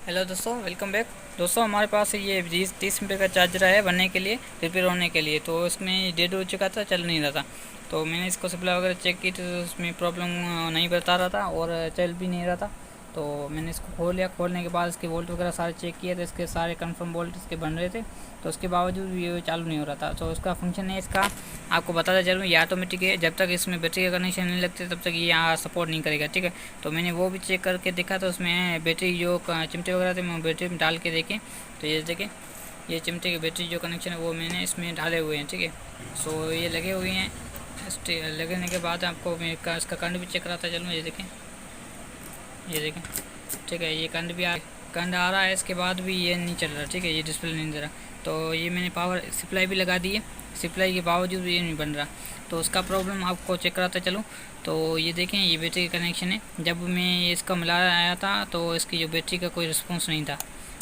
Hello दोस्तों, welcome back. दोस्तों, हमारे पास ये 30 रुपये का चार्जर है बनने के लिए, रिपेयर होने के लिए। तो इसमें डेड हो चुका था, चल नहीं रहा था। तो मैंने इसको सप्लाई वगैरह चेक की तो उसमें प्रॉब्लम नहीं बता रहा था और चल भी नहीं रहा था। तो मैंने इसको खोल लिया। खोलने के बाद इसके वोल्ट वगैरह सारे चेक किए थे, इसके सारे कंफर्म वोल्ट इसके बन रहे थे। तो उसके बावजूद भी ये चालू नहीं हो रहा था। तो उसका फंक्शन है, इसका आपको बताता चलूँ, ये ऑटोमेटिक है। जब तक इसमें बैटरी का कनेक्शन नहीं लगते तब तक ये यहाँ सपोर्ट नहीं करेगा, ठीक है। तो मैंने वो भी चेक करके देखा तो उसमें बैटरी जो चिमटे वगैरह थे मैं बैटरी में डाल के देखें तो ये देखें, ये चिमटे की बैटरी जो कनेक्शन है वो मैंने इसमें डाले हुए हैं, ठीक है। सो ये लगे हुए हैं। लगने के बाद आपको मैं इसका करंट भी चेक कराता चलूँ। ये देखें, ठीक है। ये करंट आ रहा है, इसके बाद भी ये नहीं चल रहा, ठीक है। ये डिस्प्ले नहीं दे रहा। तो ये मैंने पावर सप्लाई भी लगा दी है, सप्लाई के बावजूद भी ये नहीं बन रहा। तो उसका प्रॉब्लम आपको चेक कराता चलूँ। तो ये देखें, ये बैटरी का कनेक्शन है। जब मैं इसका मिला आया था तो इसकी जो बैटरी का कोई रिस्पॉन्स नहीं था।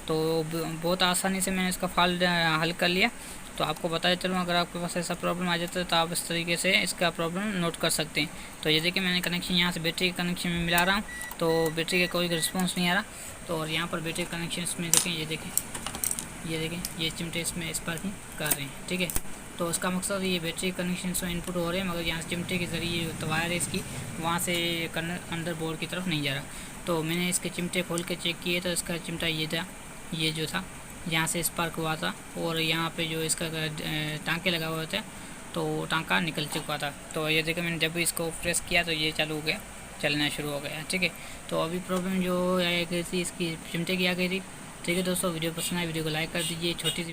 तो बहुत आसानी से मैंने इसका फॉल्ट हल कर लिया। तो आपको बताया चलूँ, अगर आपके पास ऐसा प्रॉब्लम आ जाता है तो आप इस तरीके से इसका प्रॉब्लम नोट कर सकते हैं। तो ये देखिए, मैंने कनेक्शन यहाँ से बैटरी के कनेक्शन में मिला रहा हूँ तो बैटरी का कोई रिस्पॉन्स नहीं आ रहा। तो और यहाँ पर बैटरी कनेक्शन इसमें देखें, ये चिमटे इसमें स्पार्किंग कर रहे हैं, ठीक है। तो उसका मकसद ये बैटरी कनेक्शन से इनपुट हो रहे हैं, मगर यहाँ से चिमटे के ज़रिए जो वायर है इसकी वहाँ से अंदर बोर्ड की तरफ नहीं जा रहा। तो मैंने इसके चिमटे खोल के चेक किए तो इसका चिमटा ये जो था यहाँ से स्पार्क हुआ था और यहाँ पे जो इसका टांके लगा हुआ था तो टांका निकल चुका था। तो ये देखो, मैंने जब भी इसको प्रेस किया तो ये चालू हो गया, चलना शुरू हो गया, ठीक है। तो अभी प्रॉब्लम जो आ गई थी इसकी चिमटे की आ गई थी, ठीक है। दोस्तों, वीडियो पसंद आए वीडियो को लाइक कर दीजिए। छोटी सी